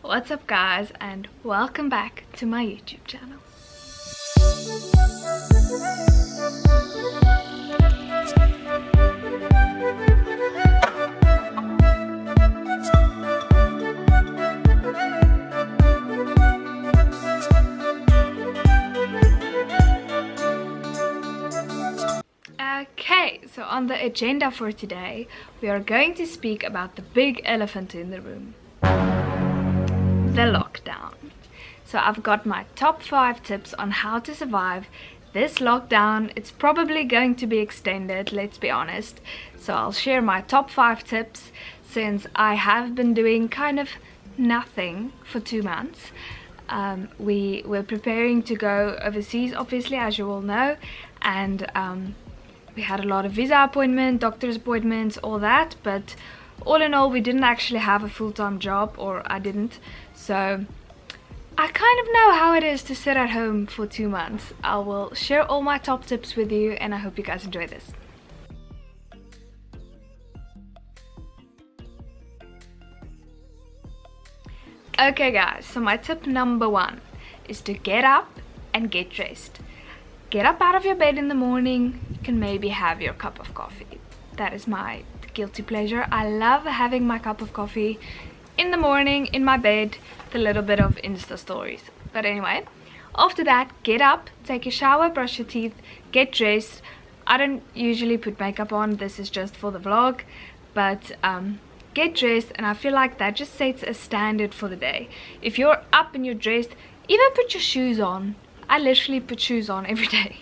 What's up guys, and welcome back to my YouTube channel. Okay, so on the agenda for today, we are going to speak about the big elephant in the room. The lockdown. So I've got my top 5 tips on how to survive this lockdown. It's probably going to be extended, let's be honest. So I'll share my top 5 tips since I have been doing kind of nothing for 2 months. We were preparing to go overseas, obviously, as you all know, and we had a lot of visa appointments, doctor's appointments, all that, but all in all we didn't actually have a full-time job, or I didn't. So I kind of know how it is to sit at home for 2 months. I will share all my top tips with you and I hope you guys enjoy this. Okay guys, so my tip number 1 is to get up and get dressed. Get up out of your bed in the morning. You can maybe have your cup of coffee. That is my guilty pleasure. I love having my cup of coffee in the morning in my bed, the little bit of Insta stories. But anyway, after that, get up, take a shower, brush your teeth, get dressed. I don't usually put makeup on, this is just for the vlog, but get dressed, and I feel like that just sets a standard for the day. If you're up and you're dressed, even put your shoes on. I literally put shoes on every day.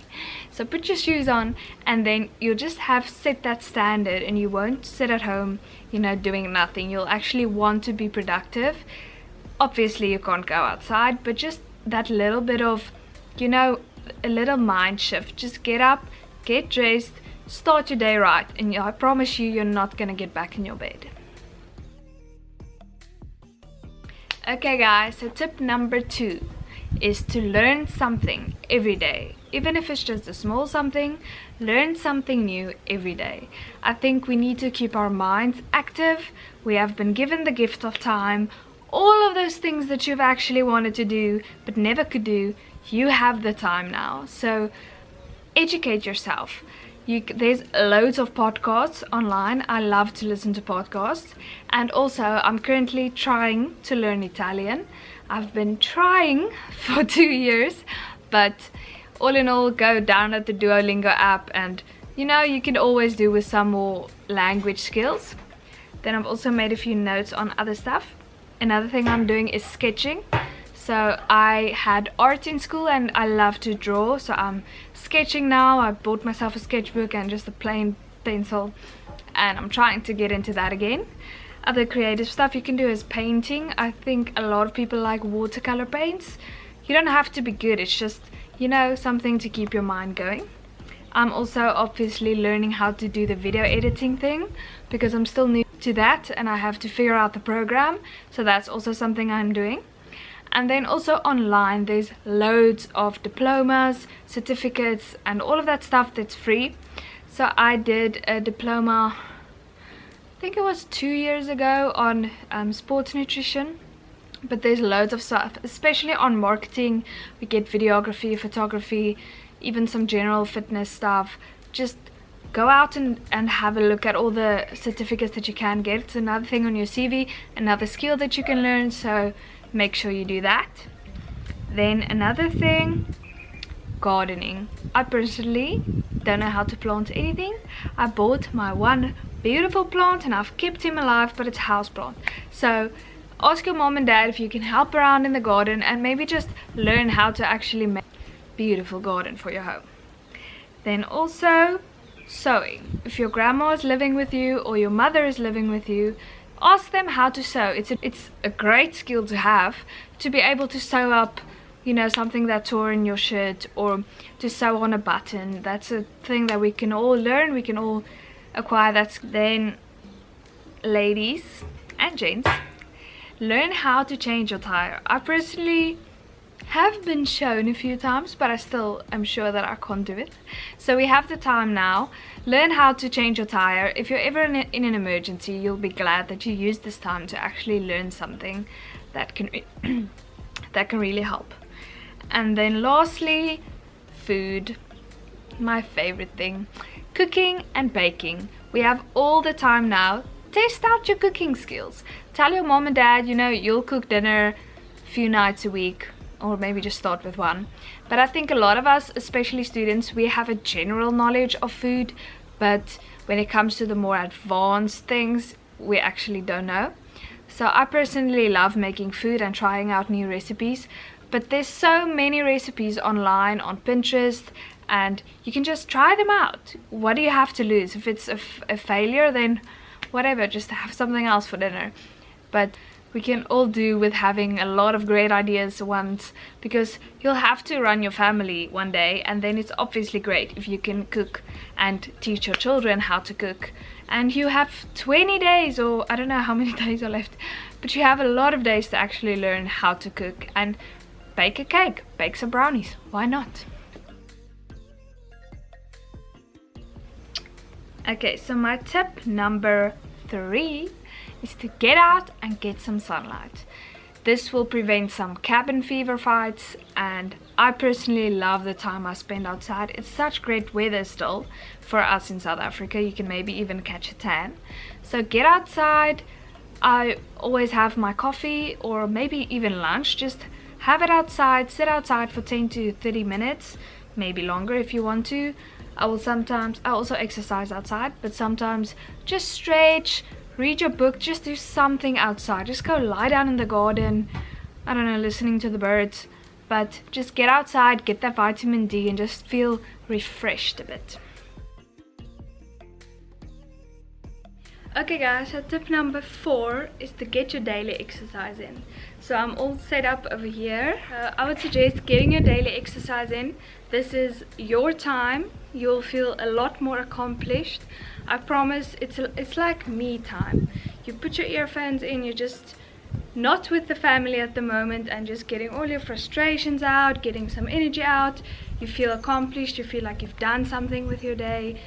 So put your shoes on, and then you'll just have set that standard, and you won't sit at home, you know, doing nothing. You'll actually want to be productive. Obviously you can't go outside, but just that little bit of, you know, a little mind shift. Just get up, get dressed, start your day right, and I promise you, you're not gonna get back in your bed. Okay guys, so tip number 2 is to learn something every day. Even if it's just a small something, learn something new every day. I think we need to keep our minds active. We have been given the gift of time. All of those things that you've actually wanted to do but never could do, you have the time now. So educate yourself. There's loads of podcasts online. I love to listen to podcasts. And also I'm currently trying to learn Italian. I've been trying for 2 years, but all in all, go download the Duolingo app, and you know, you can always do with some more language skills. Then I've also made a few notes on other stuff. Another thing I'm doing is sketching. So I had art in school and I love to draw, so I'm sketching now. I bought myself a sketchbook and just a plain pencil, and I'm trying to get into that again. Other creative stuff you can do is painting. I think a lot of people like watercolor paints. You don't have to be good, it's just, you know, something to keep your mind going. I'm also obviously learning how to do the video editing thing, because I'm still new to that and I have to figure out the program. So that's also something I'm doing. And then also online, there's loads of diplomas, certificates, and all of that stuff that's free. So I did a diploma, I think it was 2 years ago, on sports nutrition. But there's loads of stuff, especially on marketing. We get videography, photography, even some general fitness stuff. Just go out and have a look at all the certificates that you can get. It's another thing on your CV, another skill that you can learn, so make sure you do that. Then another thing, gardening. I personally don't know how to plant anything. I bought my one beautiful plant and I've kept him alive, but it's a house plant. So ask your mom and dad if you can help around in the garden, and maybe just learn how to actually make a beautiful garden for your home. Then also sewing. If your grandma is living with you or your mother is living with you, ask them how to sew. It's a great skill to have, to be able to sew up, you know, something that tore in your shirt, or to sew on a button. That's a thing that we can all learn, we can all acquire. That's then, ladies and gents, learn how to change your tire. I personally have been shown a few times, but I still am sure that I can't do it. So we have the time now. Learn how to change your tire. If you're ever in an emergency, you'll be glad that you used this time to actually learn something that can that can really help. And then lastly, food, my favorite thing, cooking and baking. We have all the time now. Test out your cooking skills. Tell your mom and dad, you'll cook dinner a few nights a week, or maybe just start with one. But I think a lot of us, especially students, we have a general knowledge of food, but when it comes to the more advanced things, we actually don't know. So I personally love making food and trying out new recipes, but there's so many recipes online on Pinterest, and you can just try them out. What do you have to lose? If it's a failure, then whatever, just have something else for dinner. But we can all do with having a lot of great ideas once, because you'll have to run your family one day, and then it's obviously great if you can cook and teach your children how to cook. And you have 20 days, or I don't know how many days are left, but you have a lot of days to actually learn how to cook and bake a cake, bake some brownies. Why not? Okay, so my tip number 3 is to get out and get some sunlight. This will prevent some cabin fever fights, and I personally love the time I spend outside. It's such great weather still for us in South Africa. You can maybe even catch a tan. So get outside. I always have my coffee or maybe even lunch. Just have it outside, sit outside for 10 to 30 minutes, maybe longer if you want to. I also exercise outside, but sometimes just stretch, read your book, just do something outside. Just go lie down in the garden, I don't know, listening to the birds. But just get outside, get that vitamin D, and just feel refreshed a bit. Okay guys, so tip number 4 is to get your daily exercise in. So I'm all set up over here. I would suggest getting your daily exercise in. This is your time. You'll feel a lot more accomplished. I promise, it's like me time. You put your earphones in, you're just not with the family at the moment, and just getting all your frustrations out, getting some energy out. You feel accomplished, you feel like you've done something with your day.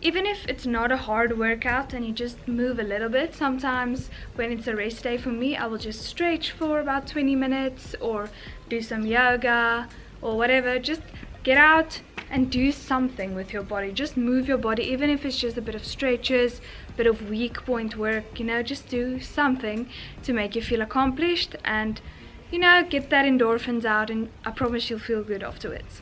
Even if it's not a hard workout and you just move a little bit, sometimes when it's a rest day for me, I will just stretch for about 20 minutes or do some yoga or whatever. Just get out and do something with your body. Just move your body, even if it's just a bit of stretches, a bit of weak point work, just do something to make you feel accomplished and, get that endorphins out, and I promise you'll feel good afterwards.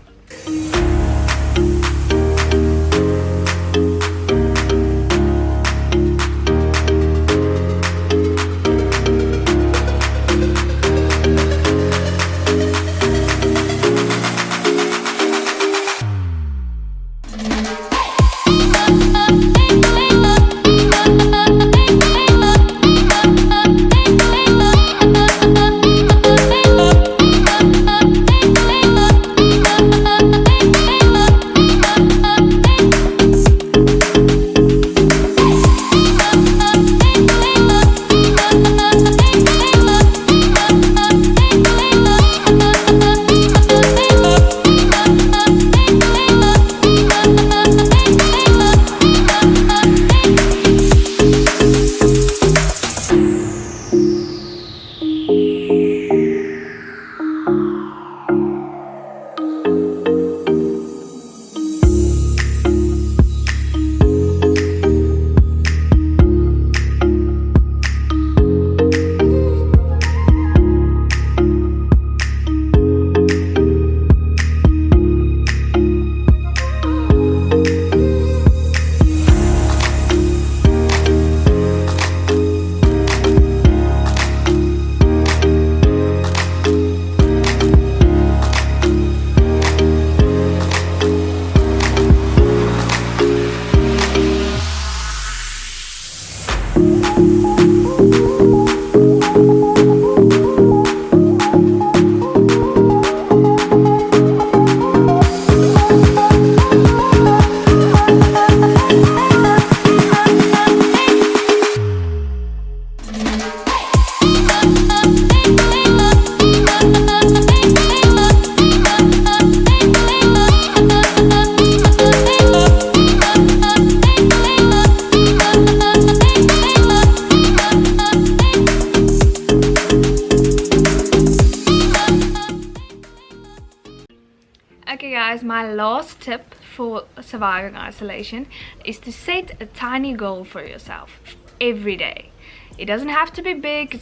guys, my last tip for surviving isolation is to set a tiny goal for yourself every day. It doesn't have to be big,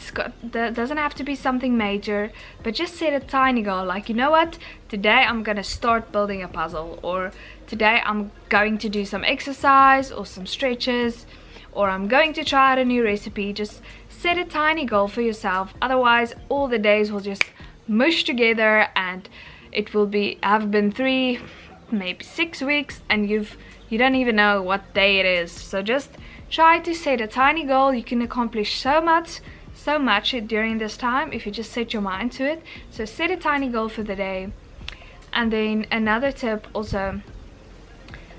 doesn't have to be something major, but just set a tiny goal, like, you know what, today I'm gonna start building a puzzle, or today I'm going to do some exercise or some stretches, or I'm going to try out a new recipe. Just set a tiny goal for yourself, otherwise all the days will just mush together and it will have been 3, maybe 6 weeks, and you don't even know what day it is. So just try to set a tiny goal. You can accomplish so much during this time if you just set your mind to it. So set a tiny goal for the day. And then another tip also,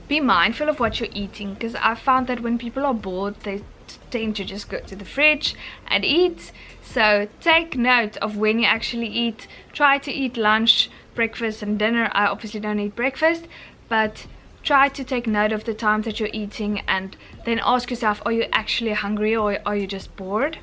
be mindful of what you're eating, because I found that when people are bored they tend to just go to the fridge and eat. So take note of when you actually eat. Try to eat lunch, breakfast and dinner. I obviously don't eat breakfast, but try to take note of the time that you're eating, and then ask yourself, are you actually hungry or are you just bored?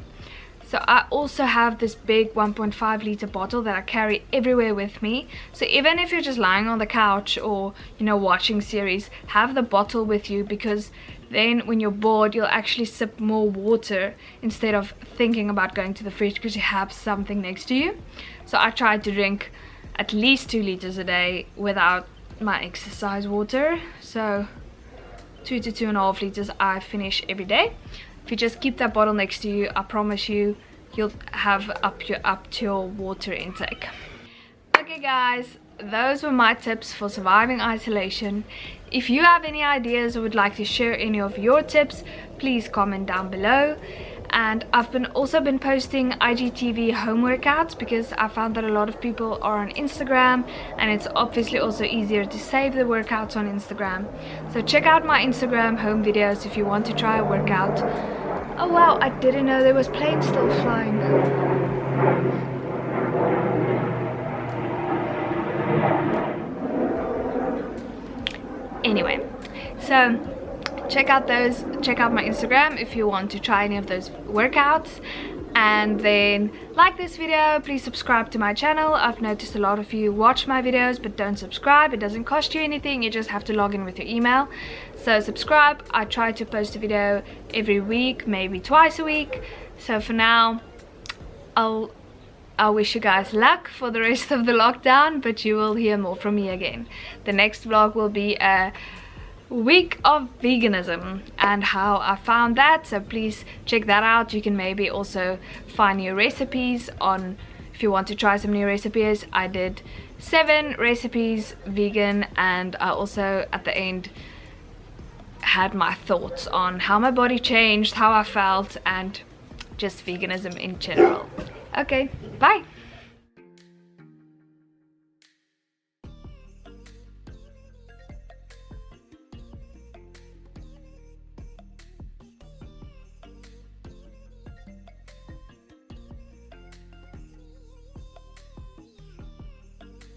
So I also have this big 1.5 liter bottle that I carry everywhere with me. So even if you're just lying on the couch or, you know, watching series, have the bottle with you, because then when you're bored you'll actually sip more water instead of thinking about going to the fridge, because you have something next to you. So I try to drink at least 2 liters a day without my exercise water. So 2 to 2.5 liters I finish every day. If you just keep that bottle next to you, I promise you'll have up to your water intake. Okay guys, those were my tips for surviving isolation. If you have any ideas or would like to share any of your tips, please comment down below. And I've also been posting IGTV home workouts, because I found that a lot of people are on Instagram, and it's obviously also easier to save the workouts on Instagram. So check out my Instagram home videos if you want to try a workout. Oh wow, I didn't know there was planes still flying. Anyway, so check out my Instagram if you want to try any of those workouts. And then like this video, please subscribe to my channel. I've noticed a lot of you watch my videos but don't subscribe. It doesn't cost you anything, you just have to log in with your email. So subscribe. I try to post a video every week, maybe twice a week. So for now, I wish you guys luck for the rest of the lockdown, but you will hear more from me again. The next vlog will be a week of veganism and how I found that, so please check that out. You can maybe also find new recipes on, if you want to try some new recipes. I did 7 recipes vegan, and I also at the end had my thoughts on how my body changed, how I felt, and just veganism in general. Okay, bye.